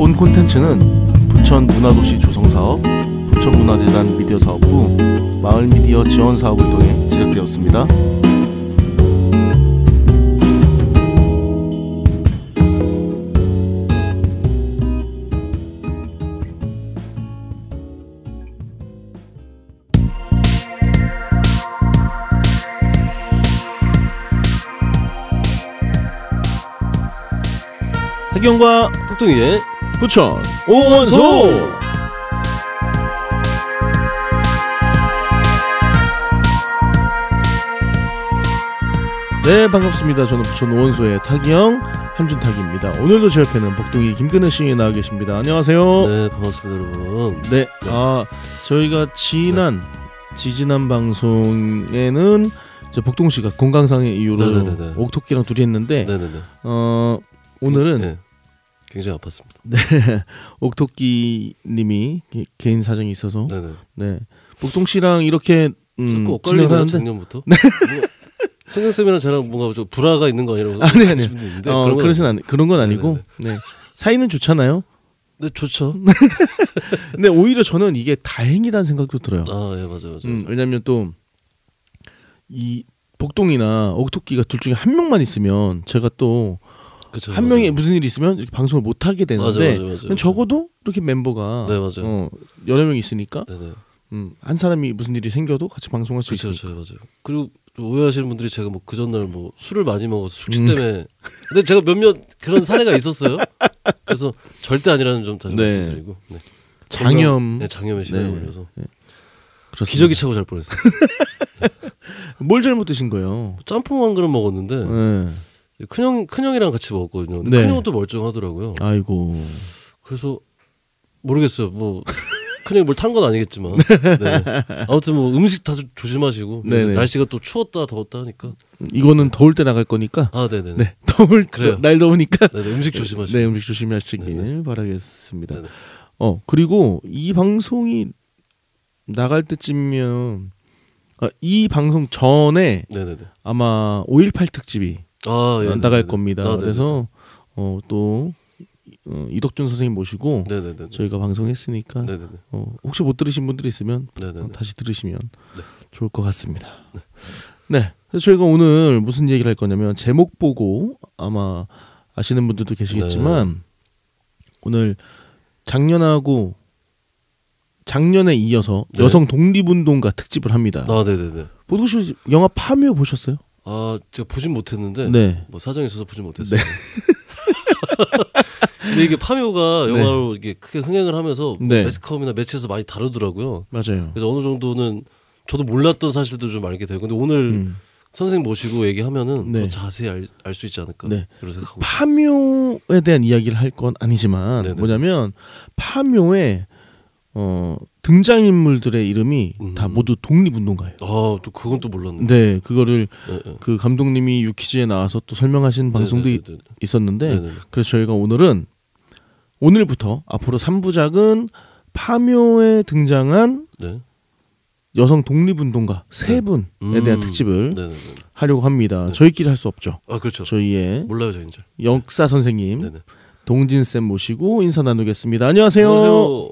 본 콘텐츠는 부천 문화도시 조성사업, 부천문화재단 미디어사업부, 마을미디어 지원사업을 통해 제작되었습니다. 태경과 폭동이의 부천 오원소. 네, 반갑습니다. 저는 부천 오원소의 타기형 한준탁입니다. 오늘도 제 옆에는 복동이 김근혜 씨 나와 계십니다. 안녕하세요. 네, 반갑습니다, 여러분. 네, 저희가 지지난 방송에는 이제 복동 씨가 건강상의 이유로 네네네. 옥토끼랑 둘이 했는데, 네네네. 오늘은 네, 굉장히 아팠습니다. 네, 옥토끼님이 개인 사정이 있어서 네네. 네, 복동 씨랑 이렇게 자꾸 진행을 엇갈리네요, 하는데 작년부터. 네. 성경 쌤이랑 저랑 뭔가 좀 불화가 있는 거 아니라고 아니 있는데 그런 건 아니고 네, 사이는 좋잖아요. 네, 좋죠. 근데 오히려 저는 이게 다행이라는 생각도 들어요. 아, 예, 맞아요. 왜냐하면 또 이 복동이나 옥토끼가 둘 중에 한 명만 있으면 제가 또 한 명이 무슨 일이 있으면 이렇게 방송을 못 하게 되는데 맞아. 적어도 이렇게 멤버가 네, 맞아요. 여러 명 있으니까 네네. 한 사람이 무슨 일이 생겨도 같이 방송할 수 그렇죠, 있으니까. 맞아요. 그리고 좀 오해하시는 분들이 제가 뭐 그 전날 뭐 술을 많이 먹어서 숙취 때문에 근데 제가 몇몇 그런 사례가 있었어요. 그래서 절대 아니라는 점 다시 말씀드리고 네. 장염, 장염에 시달려 걸려서 그렇습니다. 기저귀 차고 잘 뻔했어요. 뭘 잘못 드신 거예요? 짬뽕 한 그릇 먹었는데 네. 큰형이랑 같이 먹었거든요. 근데 네. 큰형은 또 멀쩡하더라고요. 아이고. 그래서 모르겠어요. 뭐 큰형이 뭘 탄 건 아니겠지만 네. 아무튼 뭐 음식 다 조심하시고 날씨가 또 추웠다 더웠다 하니까 이거는 더울 때 나갈 거니까. 네네. 네, 날 더우니까. 네네. 음식 조심하시고. 네, 음식 조심하시길 네네. 바라겠습니다. 네네. 그리고 이 방송이 나갈 때쯤이면 이 방송 전에 네네네. 아마 5.18 특집이 예, 나갈 겁니다. 네네네. 그래서 또 이덕준 선생님 모시고 네네네. 저희가 방송했으니까 네네네. 혹시 못 들으신 분들이 있으면 네네네. 다시 들으시면 네. 좋을 것 같습니다. 네. 그래서 저희가 오늘 무슨 얘기를 할 거냐면 제목 보고 아마 아시는 분들도 계시겠지만 오늘 작년에 이어서 여성 독립운동가 특집을 합니다. 네네네. 보통 혹시 영화 파묘 보셨어요? 제가 보진 못했는데 네. 뭐 사정이 있어서 보진 못했어요. 네. 근데 이게 파묘가 영화로 이게 크게 흥행을 하면서 매스컴이나 매체에서 많이 다루더라고요. 맞아요. 그래서 어느 정도는 저도 몰랐던 사실도 좀 알게 되고, 근데 오늘 선생님 모시고 얘기하면은 더 자세히 알 수 있지 않을까. 그런 생각하고 파묘에 대한 이야기를 할 건 아니지만 뭐냐면 파묘에 등장인물들의 이름이 다 모두 독립운동가예요. 또 그건 또 몰랐네. 네, 그거를 그 감독님이 유퀴즈에 나와서 또 설명하신 방송도 있었는데 그래서 저희가 오늘부터 앞으로 3부작은 파묘에 등장한 여성 독립운동가 3분에 대한 특집을 하려고 합니다. 저희끼리 할 수 없죠. 그렇죠. 저희의 몰라요, 저희는. 역사 선생님 동진쌤 모시고 인사 나누겠습니다. 안녕하세요.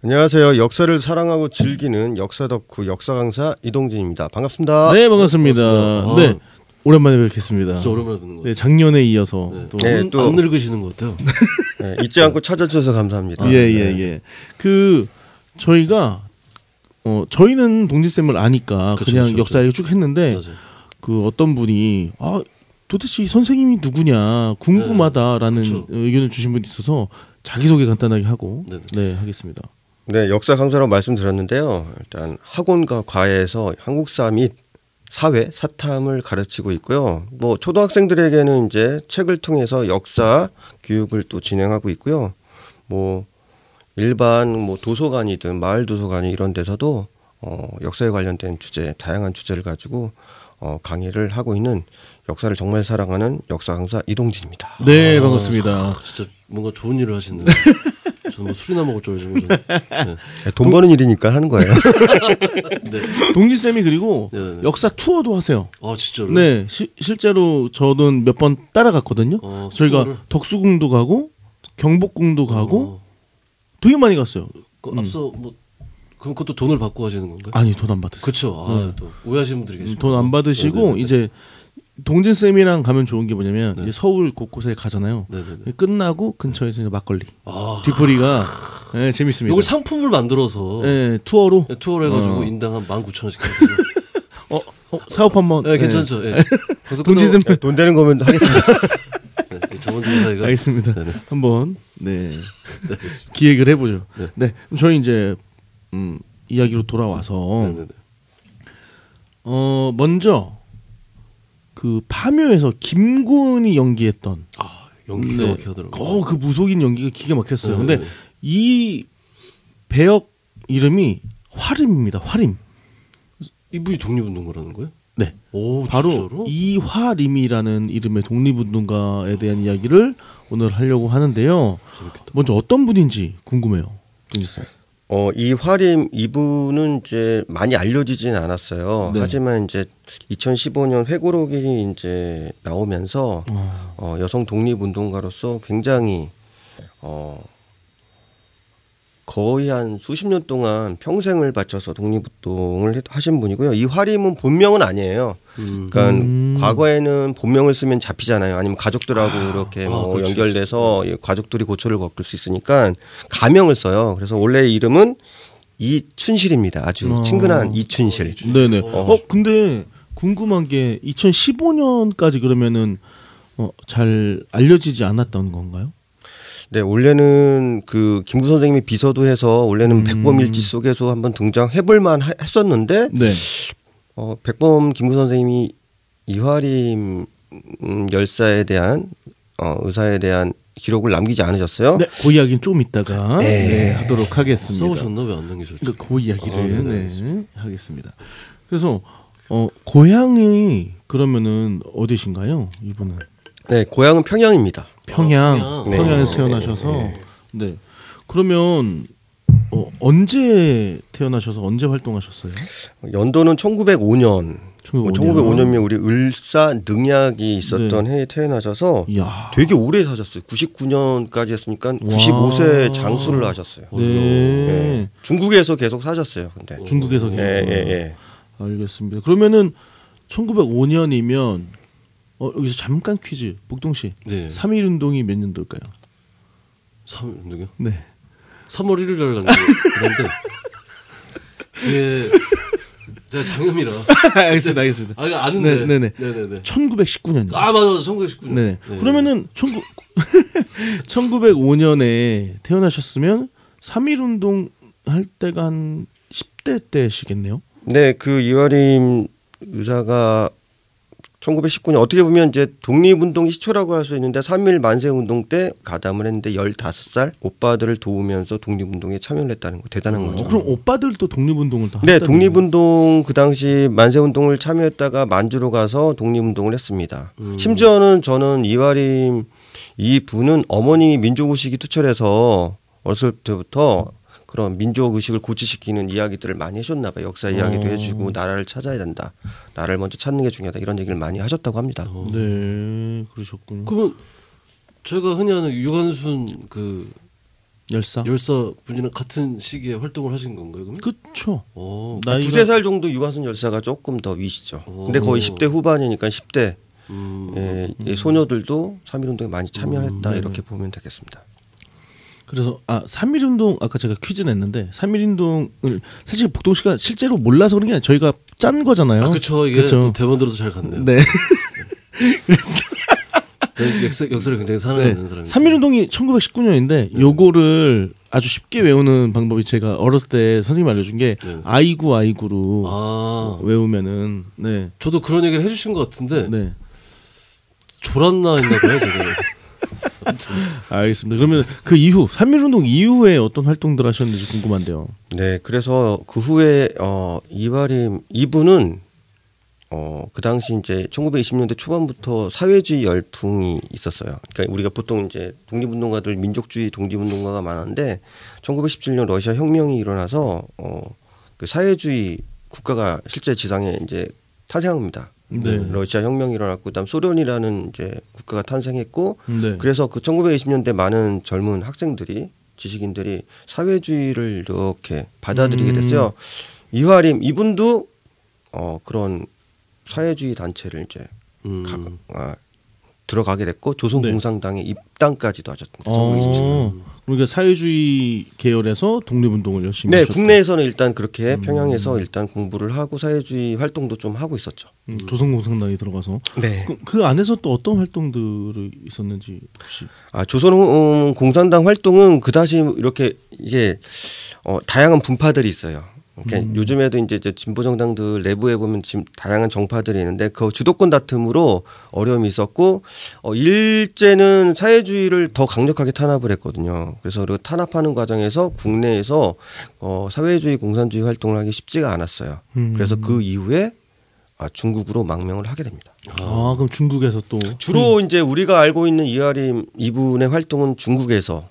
안녕하세요. 역사를 사랑하고 즐기는 역사 덕후 역사 강사 이동진입니다. 반갑습니다. 네, 반갑습니다. 네, 오랜만에 뵙겠습니다. 진짜 오랜만에 뵙는 거예요. 네, 작년에 이어서 또 안 늙으시는 것 같아요. 네, 잊지 않고 찾아주셔서 감사합니다. 예. 저희가 저희는 동진쌤을 아니까 그냥 역사 얘기 쭉 했는데 그 어떤 분이 도대체 이 선생님이 누구냐 궁금하다라는 의견을 주신 분이 있어서 자기소개 간단하게 하고 하겠습니다. 네, 역사 강사라고 말씀드렸는데요. 일단 학원과 과외에서 한국사 및 사회, 사탐을 가르치고 있고요. 뭐 초등학생들에게는 이제 책을 통해서 역사 교육을 또 진행하고 있고요. 뭐 일반 뭐 도서관이든 마을 도서관이 이런 데서도 역사에 관련된 주제, 다양한 주제를 가지고 강의를 하고 있는 역사를 정말 사랑하는 역사 강사 이동진입니다. 네, 반갑습니다. 진짜 뭔가 좋은 일을 하시네요. 저는 뭐 술이나 먹을 줄 알지. 돈 버는 일이니까 하는 거예요. 동진쌤이 그리고 역사 투어도 하세요. 진짜로? 네, 실제로 저는 몇 번 따라갔거든요. 저희가 덕수궁도 가고 경복궁도 가고 되게 많이 갔어요. 앞서 뭐 그럼 그것도 돈을 받고 하시는 건가요? 아니 돈 안 받으세요. 그렇죠. 또 오해하시는 분들이 계시고 돈 안 받으시고 네네네. 이제 동진 쌤이랑 가면 좋은 게 뭐냐면 네. 이제 서울 곳곳에 가잖아요. 네네네. 끝나고 근처에서 이제 막걸리 아, 뒤풀이가 네, 재밌습니다. 이걸 상품을 만들어서 네, 투어로 투어를 해가지고 인당 한 19,000원씩 해가지고 사업 한번 네, 괜찮죠. 예. 그래서 동진 쌤 네, 돈 되는 거면 하겠습니다. 전문적인 사이가 알겠습니다. 네네. 한번 네 네, 알겠습니다. 기획을 해보죠. 네. 네, 그럼 저희 이제 이야기로 돌아와서 네네네. 먼저 그 파묘에서 김군이 연기했던 연기가 네. 막히더라고요. 그 무속인 연기가 기가 막혔어요. 네, 근데 네. 이 배역 이름이 화림입니다. 화림. 이분이 독립운동가라는 거예요? 네. 오, 바로 진짜로? 이화림이라는 이름의 독립운동가에 대한 이야기를 오늘 하려고 하는데요. 재밌겠다. 먼저 어떤 분인지 궁금해요. 동지쌤. 이 화림 이분은 이제 많이 알려지진 않았어요. 네. 하지만 이제 2015년 회고록이 이제 나오면서 여성 독립운동가로서 굉장히 거의 한 수십 년 동안 평생을 바쳐서 독립운동을 하신 분이고요. 이 화림은 본명은 아니에요. 그러니까 과거에는 본명을 쓰면 잡히잖아요. 아니면 가족들하고 이렇게 뭐 그렇지. 연결돼서 가족들이 고초를 겪을 수 있으니까 가명을 써요. 그래서 원래 이름은 이춘실입니다. 아주 친근한 이춘실. 네네. 근데 궁금한 게 2015년까지 그러면은 잘 알려지지 않았던 건가요? 네, 원래는 그 김구 선생님이 비서도 해서 원래는 백범일지 속에서 한번 등장해볼만 했었는데 네. 백범 김구 선생님이 이화림 열사에 대한 의사에 대한 기록을 남기지 않으셨어요. 네, 그 이야기는 좀 이따가 네. 하도록 하겠습니다. 써오셨나 왜 안 남기셨지? 그러니까 그 이야기를 네. 하겠습니다. 그래서 고향이 그러면은 어디신가요, 이분은? 네, 고향은 평양입니다. 평양. 네. 평양에서 태어나셔서 네. 그러면 언제 태어나셔서 언제 활동하셨어요? 연도는 1905년. 1905년이면 우리 을사능약이 있었던 해에 태어나셔서 이야. 되게 오래 사셨어요. 99년까지 했으니까 95세 장수를 하셨어요. 네. 네. 중국에서 계속 사셨어요. 근데. 중국에서 계속. 예. 알겠습니다. 그러면은 1905년이면 여기서 잠깐 퀴즈. 복동 씨. 네. 3.1 운동이 몇 년도일까요? 3일요? 네. 3월 1일 날 났는데 그게 제가 장염이라 알겠습니다. 이거 아는데. 네네네. 1919년이요. 아 맞아 1919년. 네. 그러면은 1905년에 태어나셨으면 3.1 운동 할 때가 한 10대 때시겠네요. 네, 그 이화림 의사가 1919년 어떻게 보면 이제 독립운동 시초라고 할 수 있는데 3.1 만세운동 때 가담을 했는데 15살 오빠들을 도우면서 독립운동에 참여를 했다는 거 대단한 거죠. 그럼 오빠들도 독립운동을 다 네, 했다는 독립운동 그 당시 만세운동을 참여했다가 만주로 가서 독립운동을 했습니다. 심지어는 저는 이화림 이 분은 어머님이 민족의식이 투철해서 어렸을 때부터 그런 민족의식을 고취시키는 이야기들을 많이 해줬나 봐요. 역사 이야기도 해주고 나라를 찾아야 된다. 나를 먼저 찾는 게 중요하다. 이런 얘기를 많이 하셨다고 합니다. 네, 그러셨군요. 그러면 제가 흔히 아는 유관순 그 열사. 분이랑 같은 시기에 활동을 하신 건가요? 그러면? 그쵸. 나이가 두세 살 정도 유관순 열사가 조금 더 위시죠. 근데 거의 10대 후반이니까 10대 이 소녀들도 3.1 운동에 많이 참여했다 이렇게 보면 되겠습니다. 그래서 3.1 운동 아까 제가 퀴즈 냈는데 3.1 운동을 사실 복동 씨가 실제로 몰라서 그런 게 아니라 저희가 짠 거잖아요. 그렇죠. 이게 또 대본 들어도 잘 갔네요. 네. 그래서 역사를 굉장히 사랑하는 사람이. 3.1 운동이 1919년인데 요거를 아주 쉽게 외우는 방법이 제가 어렸을 때 선생님이 알려준 게 아이구로 외우면은 네. 저도 그런 얘기를 해주신 것 같은데 네. 졸았나 했나 봐요 제가. 알겠습니다. 그러면 그 이후 3.1 운동 이후에 어떤 활동들 하셨는지 궁금한데요. 네, 그래서 그 후에 이화림 이분은 그 당시 이제 1920년대 초반부터 사회주의 열풍이 있었어요. 그러니까 우리가 보통 이제 독립운동가들 민족주의 독립운동가가 많은데 1917년 러시아 혁명이 일어나서 그 사회주의 국가가 실제 지상에 이제 탄생합니다. 네. 러시아 혁명이 일어났고 그다음 소련이라는 이제 국가가 탄생했고 네. 그래서 그 1920년대 많은 젊은 학생들이 지식인들이 사회주의를 이렇게 받아들이게 됐어요. 이화림 이분도 그런 사회주의 단체를 이제 들어가게 됐고 조선공산당에 입당까지도 하셨습니다. 1927년. 그러니까 사회주의 계열에서 독립운동을 열심히 네, 하셨고. 국내에서는 일단 그렇게 평양에서 일단 공부를 하고 사회주의 활동도 좀 하고 있었죠. 조선공산당에 들어가서. 네. 그 안에서 또 어떤 활동들이 있었는지 혹시. 조선공산당 활동은 그다지 이렇게 이게 다양한 분파들이 있어요. 이렇게 요즘에도 이제 진보 정당들 내부에 보면 지금 다양한 정파들이 있는데 그 주도권 다툼으로 어려움이 있었고 일제는 사회주의를 더 강력하게 탄압을 했거든요. 그래서 그 탄압하는 과정에서 국내에서 사회주의 공산주의 활동을 하기 쉽지가 않았어요. 그래서 그 이후에 중국으로 망명을 하게 됩니다. 그럼 중국에서 또 주로 이제 우리가 알고 있는 이하림 이분의 활동은 중국에서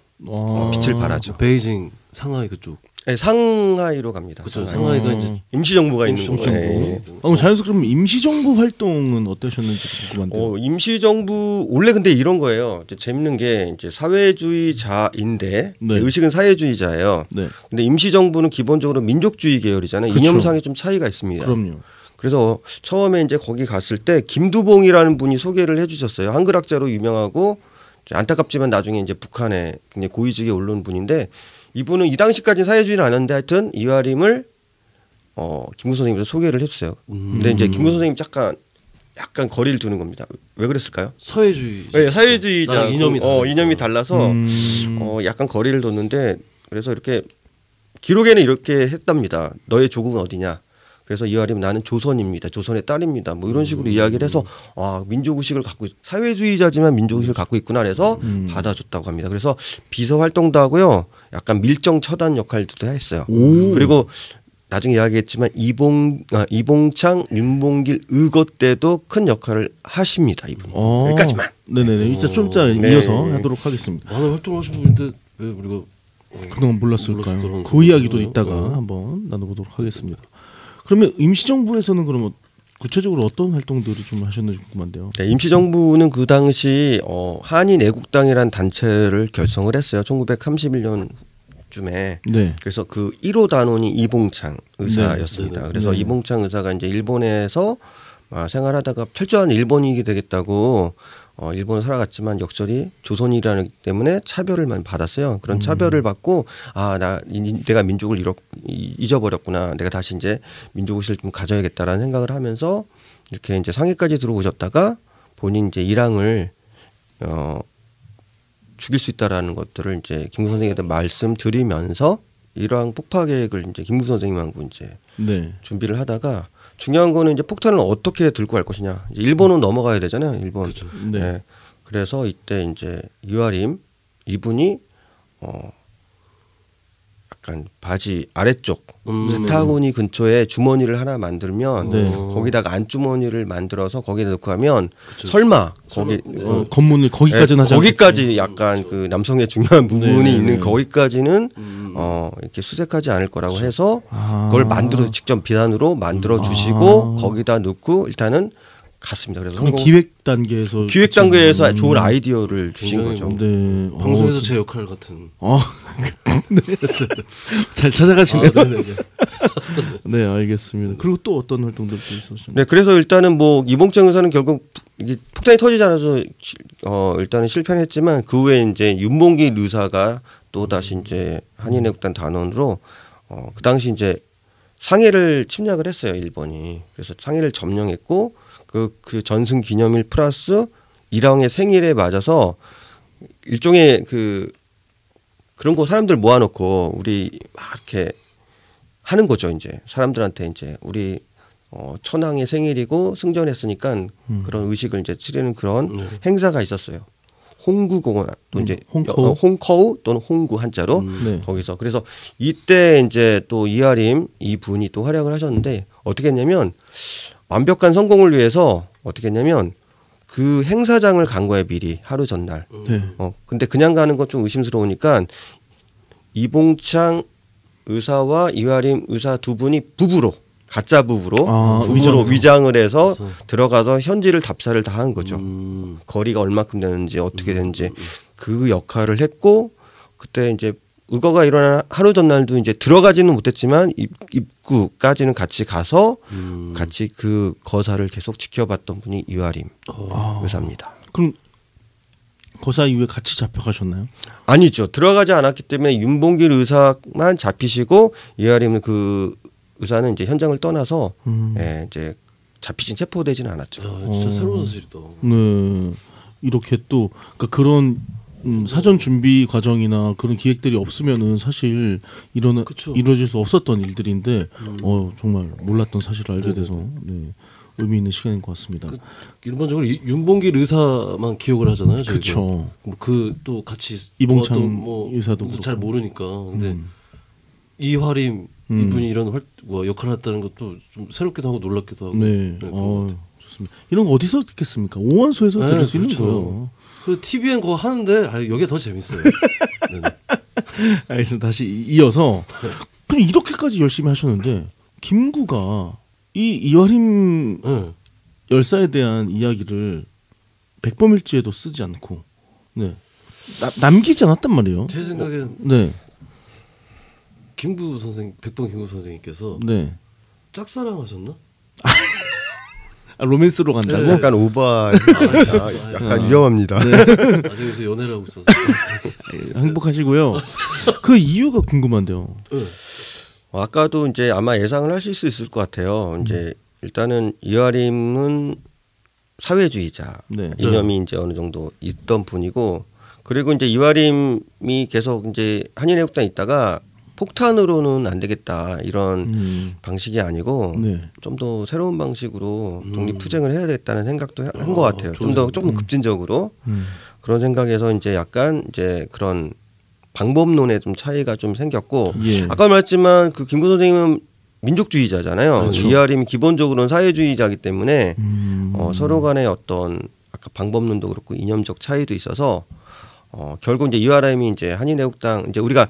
빛을 발하죠. 베이징, 상하이 그쪽. 네, 상하이로 갑니다. 그렇죠. 상하이가 이제 임시정부가 있는 임시정부. 곳. 그럼 자연스럽게 그럼 임시정부 활동은 어떠셨는지 궁금한데요. 임시정부 원래 근데 이런 거예요. 이제 재밌는 게 이제 사회주의자인데 네. 의식은 사회주의자예요. 네. 근데 임시정부는 기본적으로 민족주의 계열이잖아요. 그쵸. 이념상에 좀 차이가 있습니다. 그럼요. 그래서 처음에 이제 거기 갔을 때 김두봉이라는 분이 소개를 해주셨어요. 한글학자로 유명하고 안타깝지만 나중에 이제 북한에 굉장히 고위직에 오른 분인데 이분은 이 당시까지는 사회주의는 아닌데 하여튼 이화림을 김구 선생님께서 소개를 해주세요. 근데 이제 김구 선생님 약간 거리를 두는 겁니다. 왜 그랬을까요? 사회주의. 네, 사회주의자 나랑 이념이 달라서 약간 거리를 뒀는데 그래서 이렇게 기록에는 이렇게 했답니다. 너의 조국은 어디냐? 그래서 이화림 나는 조선입니다. 조선의 딸입니다. 뭐 이런 식으로 이야기를 해서 민족의식을 갖고 사회주의자지만 민족의식을 갖고 있구나 그래서 받아줬다고 합니다. 그래서 비서 활동도 하고요. 약간 밀정 처단 역할도 했어요. 그리고 나중에 이야기했지만 이봉창, 윤봉길 의거 때도 큰 역할을 하십니다. 이분. 여기까지만. 네네네. 이제 좀 이따 이어서 하도록 하겠습니다. 많은 활동하신 분인데 왜 우리가 그동안 몰랐을까요? 몰랐을 그 이야기도 이따가 한번 나눠보도록 하겠습니다. 그러면 임시정부에서는 그러면 구체적으로 어떤 활동들을 좀 하셨는지 궁금한데요. 네, 임시정부는 그 당시 한인애국당이라는 단체를 결성을 했어요. 1931년쯤에. 네. 그래서 그 1호 단원이 이봉창 의사였습니다. 네. 그래서 이봉창 의사가 이제 일본에서 생활하다가 철저한 일본인이 되겠다고 일본을 살아갔지만 역설이 조선이라기 때문에 차별을 많이 받았어요. 그런 차별을 받고 내가 민족을 잊어버렸구나. 내가 다시 이제 민족의식을 좀 가져야겠다라는 생각을 하면서 이렇게 이제 상해까지 들어오셨다가 본인 이제 일항을 죽일 수 있다라는 것들을 이제 김구 선생님한테 말씀드리면서 일항 폭파 계획을 이제 김구 선생님하고 이제 준비를 하다가 중요한 거는 이제 폭탄을 어떻게 들고 갈 것이냐. 이제 일본은 넘어가야 되잖아요. 일본. 그렇죠. 네. 그래서 이때 이제 이화림 이분이 약간 바지 아래쪽 세타구니 근처에 주머니를 하나 만들면 거기다가 안주머니를 만들어서 거기에 넣고 하면 설마 거기 건문을 거기까지는 하지 거기까지 약간 그 남성의 중요한 부분이 있는 거기까지는 이렇게 수색하지 않을 거라고 해서 그걸 만들어 직접 비단으로 만들어 주시고 거기다 넣고 일단은 갔습니다. 그래서 기획 단계에서 좋은 아이디어를 주신 거죠. 네. 방송에서 제 역할 같은. 네. 잘 찾아가시네요. 네, 알겠습니다. 그리고 또 어떤 활동들도 있었습니까? 네, 그래서 일단은 뭐 이봉창 의사는 결국 이게 폭탄이 터지지 않아서 일단은 실패는 했지만 그 후에 이제 윤봉길 의사가 또 다시 이제 한인애국단 단원으로 그 당시 이제 상해를 침략을 했어요, 일본이. 그래서 상해를 점령했고 그 전승 기념일 플러스 일왕의 생일에 맞아서 일종의 그런 거 사람들 모아놓고 우리 막 이렇게 하는 거죠. 이제 사람들한테 이제 우리 천황의 생일이고 승전했으니까 그런 의식을 이제 치르는 그런 행사가 있었어요. 홍구공원 또 이제 홍커우 또는 홍구 한자로 거기서 그래서 이때 이제 또 이하림 이분이 또 활약을 하셨는데 어떻게 했냐면 완벽한 성공을 위해서 어떻게 했냐면 그 행사장을 간 거예요. 미리 하루 전날. 근데 그냥 가는 건 좀 의심스러우니까 이봉창 의사와 이하림 의사 두 분이 부부로 가짜 부부로 위장해서. 위장을 해서 그래서. 들어가서 현지를 답사를 다 한 거죠. 거리가 얼마큼 되는지 어떻게 되는지 그 역할을 했고 그때 이제 의거가 일어난 하루 전날도 이제 들어가지는 못했지만 입구까지는 같이 가서 같이 그 거사를 계속 지켜봤던 분이 이화림 의사입니다. 그럼 거사 이후에 같이 잡혀가셨나요? 아니죠. 들어가지 않았기 때문에 윤봉길 의사만 잡히시고 이화림 그 의사는 이제 현장을 떠나서 예, 이제 잡히진 체포되지는 않았죠. 야, 진짜 새로운 사실이다. 네. 이렇게 또 그러니까 그런 사전 준비 과정이나 그런 기획들이 없으면은 사실 그쵸. 이루어질 수 없었던 일들인데 정말 몰랐던 사실을 알게 돼서 네, 의미 있는 시간인 것 같습니다. 일반적으로 윤봉길 의사만 기억을 하잖아요. 그렇죠. 그 또 같이 이봉창 도왔던 의사도 잘 그렇고. 모르니까. 근데 이화림 이분이 이런 역할을 했다는 것도 좀 새롭기도 하고 놀랍기도 하고. 네, 그런 것 같아요. 좋습니다. 이런 거 어디서 듣겠습니까? 오원소에서 네, 들을 수 있는 그렇죠. 거예요. 그 TVN 그거 하는데 여기가 더 재밌어요. 네네. 알겠습니다. 다시 이어서 그럼 이렇게까지 열심히 하셨는데 김구가 이 이화림 네. 열사에 대한 이야기를 백범일지에도 쓰지 않고 네 남기지 않았단 말이에요. 제 생각엔 네, 김구 선생, 백범 김구 선생님께서 네. 짝사랑하셨나? 로맨스로 간다고? 네. 약간 오버, 약간 위험합니다. 아직 요새 연애를 하고 있어서. 행복하시고요. 그 이유가 궁금한데요. 네. 아까도 이제 아마 예상을 하실 수 있을 것 같아요. 이제 일단은 이화림은 사회주의자 네. 이념이 이제 어느 정도 있던 분이고 그리고 이제 이화림이 계속 이제 한인애국당에 있다가 폭탄으로는 안 되겠다 이런 방식이 아니고 네. 좀 더 새로운 방식으로 독립투쟁을 해야 되겠다는 생각도 한 것 같아요. 좀 더 조금 급진적으로 그런 생각에서 이제 약간 이제 그런 방법론에 좀 차이가 좀 생겼고 예. 아까 말했지만 그 김구 선생님은 민족주의자잖아요. 그렇죠. 이화림이 기본적으로는 사회주의자이기 때문에 서로 간의 어떤 아까 방법론도 그렇고 이념적 차이도 있어서 결국 이제 이화림이 이제 한인애국당 이제 우리가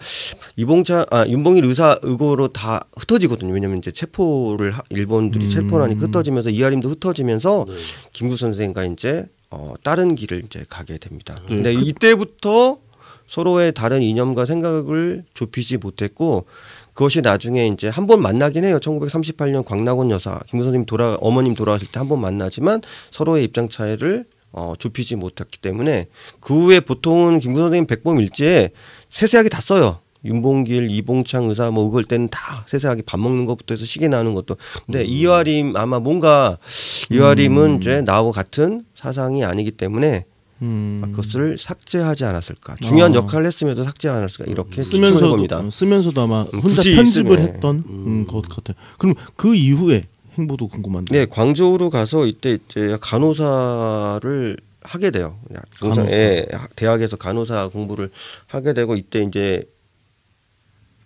윤봉길 의사 의고로 다 흩어지거든요. 왜냐하면 이제 체포를 일본들이 체포를 하니까 흩어지면서 이화림도 흩어지면서 네. 김구 선생과 이제 다른 길을 이제 가게 됩니다. 네. 근데 이때부터 서로의 다른 이념과 생각을 좁히지 못했고 그것이 나중에 이제 한 번 만나긴 해요. 1938년 광락원 여사 김구 선생님 어머님 돌아가실 때 한 번 만나지만 서로의 입장 차이를 좁히지 못했기 때문에 그 후에 보통은 김구 선생님 백범 일지에 세세하게 다 써요. 윤봉길, 이봉창 의사 뭐 그걸 때는 다 세세하게 밥 먹는 것부터 해서 시계 나는 것도. 근데 이화림 아마 뭔가 이화림은 이제 나하고 같은 사상이 아니기 때문에 그것을 삭제하지 않았을까. 중요한 역할을 했음에도 삭제하지 않았을까. 이렇게 추측해 봅니다. 쓰면서도 아마 혼자 굳이 편집을 쓰네. 했던 것 같아요. 그럼 그 이후에 행보도 궁금한데. 네, 광저우로 가서 이때 이제 간호사를 하게 돼요. 간호사. 예, 대학에서 간호사 공부를 하게 되고 이때 이제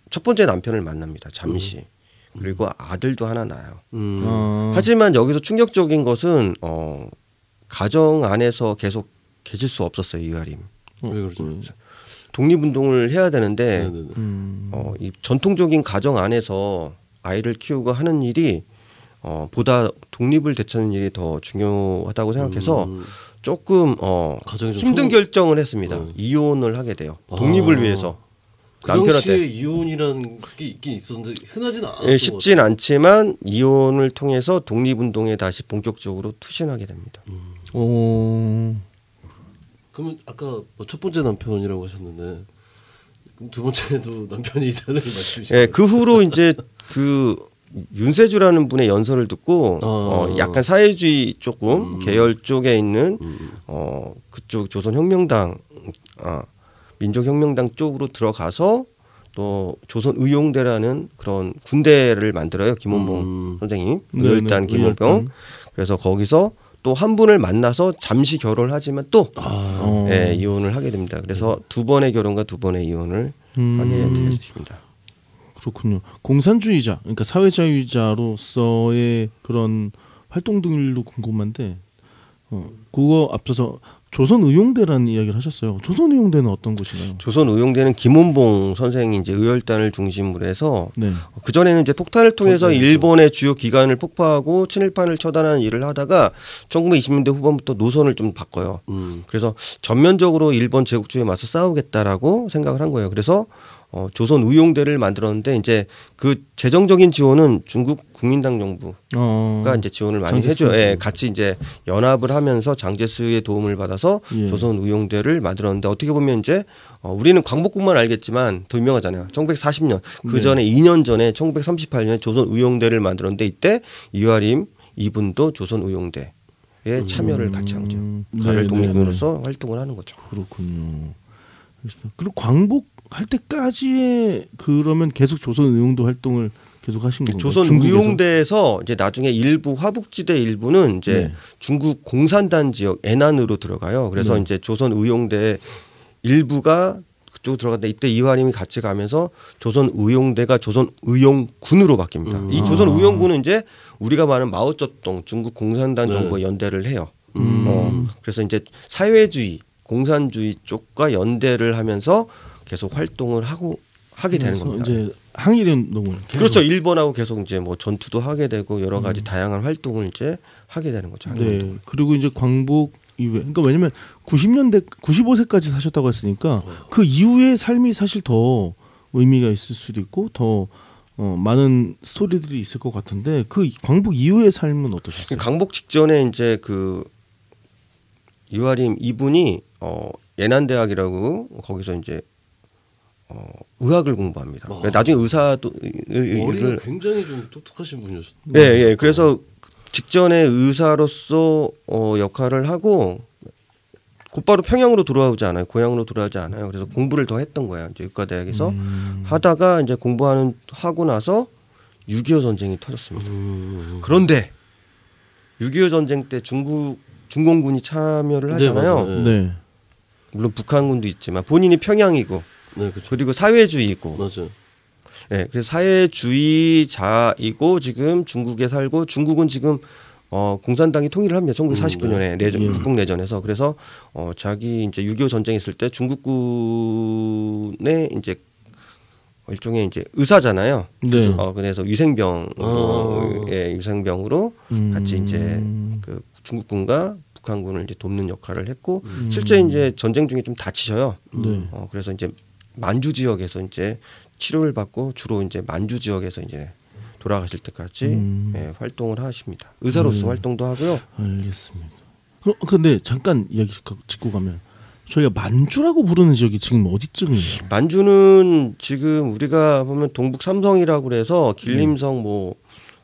첫 번째 남편을 만납니다. 잠시. 그리고 아들도 하나 낳아요. 하지만 여기서 충격적인 것은 가정 안에서 계속 계실 수 없었어요. 이화림. 왜 그러죠? 독립운동을 해야 되는데 네네네. 이 전통적인 가정 안에서 아이를 키우고 하는 일이 보다 독립을 되찾는 일이 더 중요하다고 생각해서 조금 가정이 좀 힘든 결정을 했습니다. 이혼을 하게 돼요. 독립을 위해서. 그 당시에 남편한테 이혼이라는 게 있긴 있었는데 흔하진 않았던 예, 것 쉽진 않지만 이혼을 통해서 독립운동에 다시 본격적으로 투신하게 됩니다. 오. 그러면 아까 첫 번째 남편이라고 하셨는데 그럼 두 번째도 남편이 있다는 말씀이시죠? 예, 그 후로 이제 그 윤세주라는 분의 연설을 듣고 약간 사회주의 조금 계열 쪽에 있는 그쪽 조선혁명당 민족혁명당 쪽으로 들어가서 또 조선의용대라는 그런 군대를 만들어요. 김원봉 선생님 의열단 김원봉. 그래서 거기서 또 한 분을 만나서 잠시 결혼을 하지만 또 예, 이혼을 하게 됩니다. 그래서 두 번의 결혼과 두 번의 이혼을 하게 되십니다. 그렇군요. 공산주의자, 그러니까 사회자유자로서의 그런 활동들도 궁금한데, 그거 앞서서 조선의용대라는 이야기를 하셨어요. 조선의용대는 어떤 곳이나요? 조선의용대는 김원봉 선생이 이제 의열단을 중심으로 해서 네. 그 전에는 이제 폭탄을 통해서 일본의 주요 기관을 폭파하고 친일파를 처단하는 일을 하다가 1920년대 후반부터 노선을 좀 바꿔요. 그래서 전면적으로 일본 제국주의에 맞서 싸우겠다라고 생각을 한 거예요. 그래서 조선의용대를 만들었는데 이제 그 재정적인 지원은 중국 국민당 정부가 이제 지원을 많이 해줘요. 예, 같이 이제 연합을 하면서 장제스의 도움을 받아서 조선의용대를 만들었는데 어떻게 보면 이제 우리는 광복군만 알겠지만 더 유명하잖아요. 1940년 그 전에 2년 전에 1938년에 조선의용대를 만들었는데 이때 이화림 이분도 조선의용대에 참여를 같이 한 거죠. 가를 독립군으로서 활동을 하는 거죠. 그렇군요. 그리고 광복할 때까지의 그러면 계속 조선의용도 활동을 계속 하신 건가요? 조선의용대에서 이제 나중에 일부 화북지대 일부는 이제 중국 공산당 지역 애난으로 들어가요. 그래서 이제 조선의용대 일부가 그쪽으로 들어갔는데 이때 이화림이 같이 가면서 조선의용대가 조선의용군으로 바뀝니다. 이 조선의용군은 이제 우리가 말하는 마오쩌둥 중국 공산당 정부와 연대를 해요. 그래서 이제 사회주의 공산주의 쪽과 연대를 하면서 계속 활동을 하게 되는 겁니다. 이제 항일운동을 그렇죠. 일본하고 계속 이제 뭐 전투도 하게 되고 여러 가지 다양한 활동을 이제 하게 되는 거죠. 네. 그리고 이제 광복 이후에 그러니까 왜냐면 90년대 95세까지 사셨다고 했으니까 그 이후의 삶이 사실 더 의미가 있을 수도 있고 더 많은 스토리들이 있을 것 같은데 그 광복 이후의 삶은 어떠셨어요? 광복 직전에 이제 그 이화림 이분이 예난대학이라고 거기서 이제 의학을 공부합니다. 나중에 의사도 머리가 굉장히 좀 똑똑하신 분이셨어요. 예. 그래서 직전에 의사로서 역할을 하고 곧바로 평양으로 돌아오지 않아요. 고향으로 돌아오지 않아요. 그래서 공부를 더 했던 거예요. 이제 의과대학에서 하다가 이제 하고 나서 6.25 전쟁이 터졌습니다. 그런데 6.25 전쟁 때 중공군이 참여를 하잖아요. 네. 물론 북한군도 있지만 본인이 평양이고 그리고 사회주의고. 맞아요. 네, 그래서 사회주의자이고 지금 중국에 살고 중국은 지금 공산당이 통일을 합니다. 1949년에 국共내전에서 그래서 자기 이제 6.25 전쟁 있을 때 중국군의 이제 일종의 이제 의사잖아요. 네. 그래서 유생병으로 같이 이제 그 중국군과 북한군을 이제 돕는 역할을 했고 실제 이제 전쟁 중에 좀 다치셔요. 그래서 이제 만주 지역에서 이제 치료를 받고 주로 이제 만주 지역에서 이제 돌아가실 때까지 활동을 하십니다. 의사로서 활동도 하고요. 알겠습니다. 그런데 잠깐 이야기 짚고 가면 저희가 만주라고 부르는 지역이 지금 어디쯤이에요? 만주는 지금 우리가 보면 동북 삼성이라고 그래서 길림성, 뭐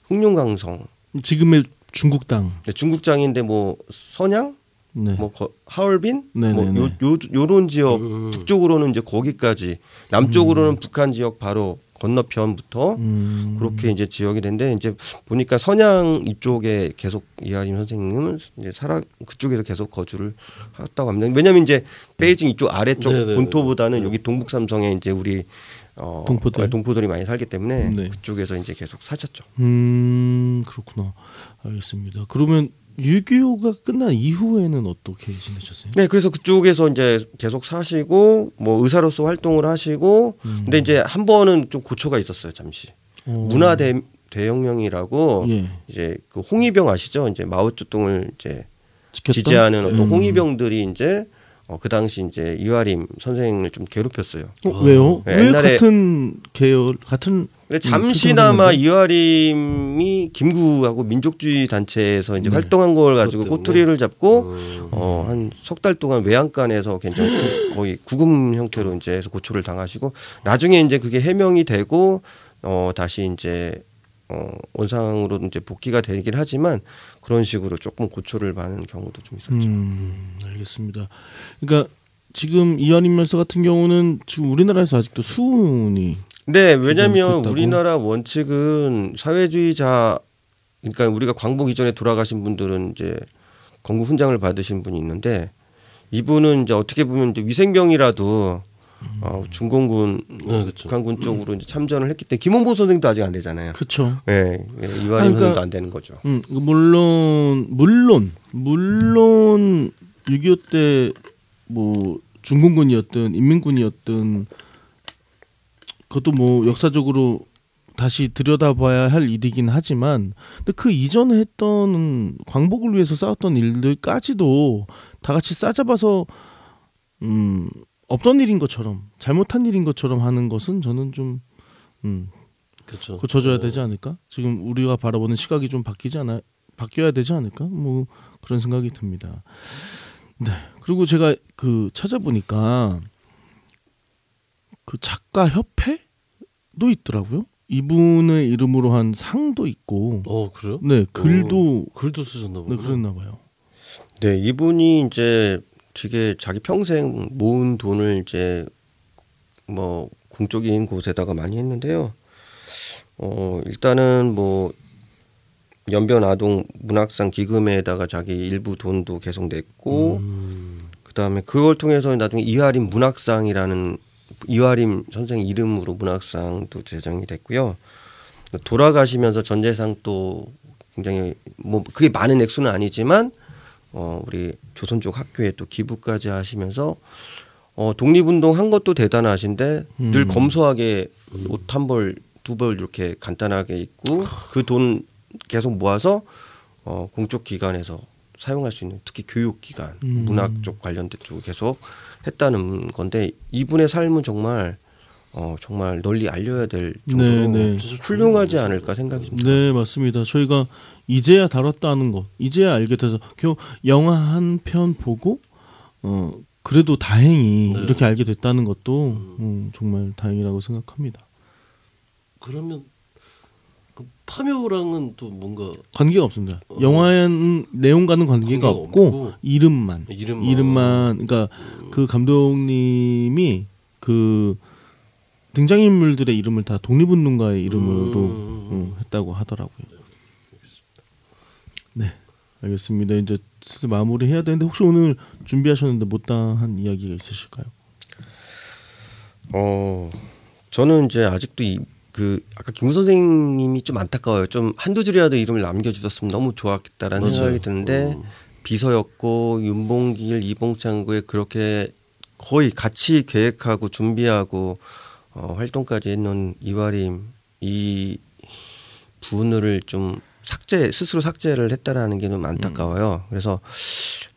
흑룡강성, 지금의 중국 땅, 중국장인데 뭐 선양, 뭐 하얼빈, 뭐 요런 지역 북쪽으로는 이제 거기까지, 남쪽으로는 북한 지역 바로 건너편부터 그렇게 이제 지역이 된데 이제 보니까 선양 이쪽에 계속 이하림 선생님은 이제 그쪽에서 계속 거주를 했다고 합니다. 왜냐하면 이제 베이징 이쪽 아래쪽 본토보다는 여기 동북 삼성에 이제 우리 동포들이 많이 살기 때문에 그쪽에서 이제 계속 사셨죠. 그렇구나. 알겠습니다. 그러면 6.25가 끝난 이후에는 어떻게 지내셨어요? 네, 그래서 그쪽에서 이제 계속 사시고 뭐 의사로서 활동을 하시고 근데 이제 한 번은 좀 고초가 있었어요. 잠시 문화 대혁명이라고 이제 그 홍위병 아시죠? 이제 마오쩌둥을 이제 지지하는 어떤 홍위병들이 이제 그 당시 이제 이화림 선생을 좀 괴롭혔어요. 왜요? 왜 같은 계열 같은? 잠시나마 이화림이 김구하고 민족주의 단체에서 이제 활동한 걸 가지고 꼬투리를 잡고 한 석 달 동안 외양간에서 굉장히 거의 구금 형태로 이제 해서 고초를 당하시고 나중에 이제 그게 해명이 되고 다시 이제 원상으로 이제 복귀가 되긴 하지만 그런 식으로 조금 고초를 받는 경우도 좀 있었죠. 알겠습니다. 그러니까 지금 이하림 열사 같은 경우는 지금 우리나라에서 아직도 수훈이 네, 왜냐하면 우리나라 원칙은 사회주의자, 그러니까 우리가 광복 이전에 돌아가신 분들은 이제 건국 훈장을 받으신 분이 있는데 이분은 이제 어떻게 보면 이제 위생병이라도 중공군, 북한군 쪽으로 이제 참전을 했기 때문에 김원보 선생도 아직 안 되잖아요. 그렇죠. 네, 이화림 선생도 안 되는 거죠. 물론 6.25 때 뭐 중공군이었든 인민군이었든 그것도 뭐 역사적으로 다시 들여다봐야 할 일이긴 하지만, 근데 그 이전에 했던 광복을 위해서 싸웠던 일들까지도 다 같이 싸잡아서 없던 일인 것처럼, 잘못한 일인 것처럼 하는 것은 저는 좀 그렇죠. 고쳐줘야 되지 않을까? 지금 우리가 바라보는 시각이 좀 바뀌어야 되지 않을까? 뭐 그런 생각이 듭니다. 네. 그리고 제가 그 찾아보니까 그 작가 협회도 있더라고요. 이분의 이름으로 한 상도 있고. 그래요? 네, 글도 쓰셨나 보네. 네, 그랬나 봐요. 네, 이분이 이제 되게 자기 평생 모은 돈을 이제 뭐 공적인 곳에다가 많이 했는데요. 일단은 뭐 연변 아동 문학상 기금에다가 자기 일부 돈도 계속 냈고, 그다음에 그걸 통해서 나중에 이하림 문학상이라는 이하림 선생 이름으로 문학상도 제정이 됐고요. 돌아가시면서 전재산 또 굉장히 뭐 그게 많은 액수는 아니지만 우리 조선 쪽 학교에 또 기부까지 하시면서 독립운동 한 것도 대단하신데 늘 검소하게 옷 한 벌, 두 벌 이렇게 간단하게 입고 그 돈 계속 모아서 공적 기관에서 사용할 수 있는, 특히 교육기관, 문학 쪽 관련된 쪽을 계속 했다는 건데, 이분의 삶은 정말 정말 널리 알려야 될 정도로 네. 훌륭하지 않을까 생각이 듭니다. 네, 맞습니다. 저희가 이제야 다뤘다는 것, 이제야 알게 돼서 겨우 영화 한 편 보고 그래도 다행히 이렇게 알게 됐다는 것도 정말 다행이라고 생각합니다. 그러면 그 파묘랑은 또 뭔가 관계가 없습니다. 영화의 내용과는 관계가 없고 이름만. 그러니까 그 감독님이 그 등장인물들의 이름을 다 독립운동가의 이름으로 했다고 하더라고요. 네, 알겠습니다. 이제 슬슬 마무리해야 되는데 혹시 오늘 준비하셨는데 못다한 이야기가 있으실까요? 저는 이제 아직도 아까 김 선생님이 좀 안타까워요. 좀 한두 줄이라도 이름을 남겨주셨으면 너무 좋았겠다라는 생각이 드는데 비서였고 윤봉길, 이봉창구에 그렇게 거의 같이 계획하고 준비하고 활동까지 했는 이화림 이 분을 좀 스스로 삭제를 했다라는 게 좀 안타까워요. 그래서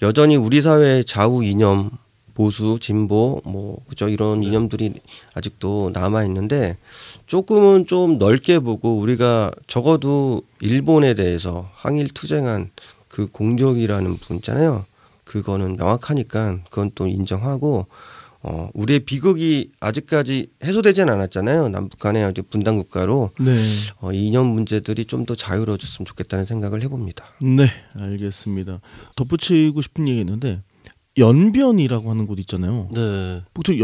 여전히 우리 사회의 좌우 이념, 보수, 진보, 뭐 그죠, 이런 이념들이 아직도 남아 있는데 조금은 좀 넓게 보고 우리가 적어도 일본에 대해서 항일 투쟁한 그 공적이라는 분 있잖아요. 그거는 명확하니까 그건 또 인정하고 우리의 비극이 아직까지 해소되지는 않았잖아요. 남북 간의 분단 국가로. 네. 이념 문제들이 좀 더 자유로워졌으면 좋겠다는 생각을 해봅니다. 네, 알겠습니다. 덧붙이고 싶은 얘기 있는데 연변이라고 하는 곳 있잖아요. 네. 보통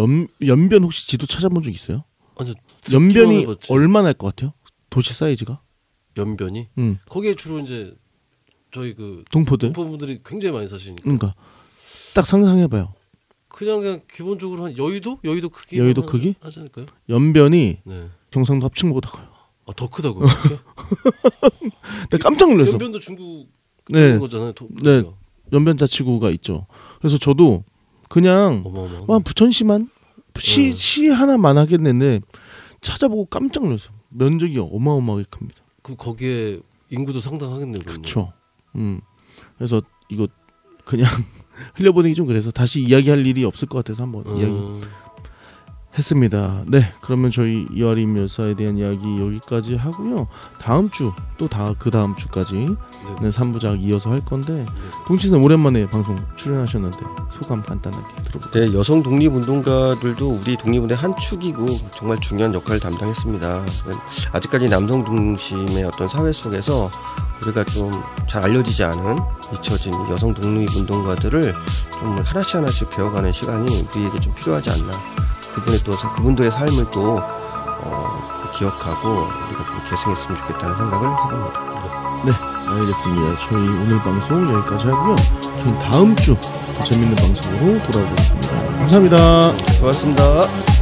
연변 혹시 지도 찾아본 적 있어요? 아니, 연변이 얼마나 할 것 같아요? 도시 사이즈가? 연변이? 거기에 주로 이제 저희 그 동포분들이 굉장히 많이 사시니까. 그러니까 딱 상상해봐요. 그냥 기본적으로 한 여의도 크기 하지 않을까요? 연변이 경상도 합친보다 커요. 더 크다고요? 내가 깜짝 놀랐어. 연변도 중국 거잖아요. 네, 연변 자치구가 있죠. 그래서 저도 그냥 부천시만 시 하나만 하겠는데 찾아보고 깜짝 놀랐어요. 면적이 어마어마하게 큽니다. 그럼 거기에 인구도 상당하겠네요. 그렇죠. 그래서 이거 그냥 흘려보내기 좀 그래서 다시 이야기할 일이 없을 것 같아서 한번 이야기했습니다. 네, 그러면 저희 이화림 열사에 대한 이야기 여기까지 하고요. 다음 주 또 그 다음 주까지 3부작 이어서 할 건데 동치선 오랜만에 방송 출연하셨는데 소감 간단하게 들어볼게요. 네, 여성 독립운동가들도 우리 독립운동의 한 축이고 정말 중요한 역할을 담당했습니다. 아직까지 남성 중심의 어떤 사회 속에서 우리가 좀 잘 알려지지 않은 잊혀진 여성 독립운동가들을 좀 하나씩 배워가는 시간이 우리에게 좀 필요하지 않나. 그분들의 삶을 또 기억하고 우리가 좀 계승했으면 좋겠다는 생각을 해봅니다. 네, 알겠습니다. 저희 오늘 방송 여기까지 하고요. 저희 다음 주 더 재밌는 방송으로 돌아오겠습니다. 감사합니다. 고맙습니다.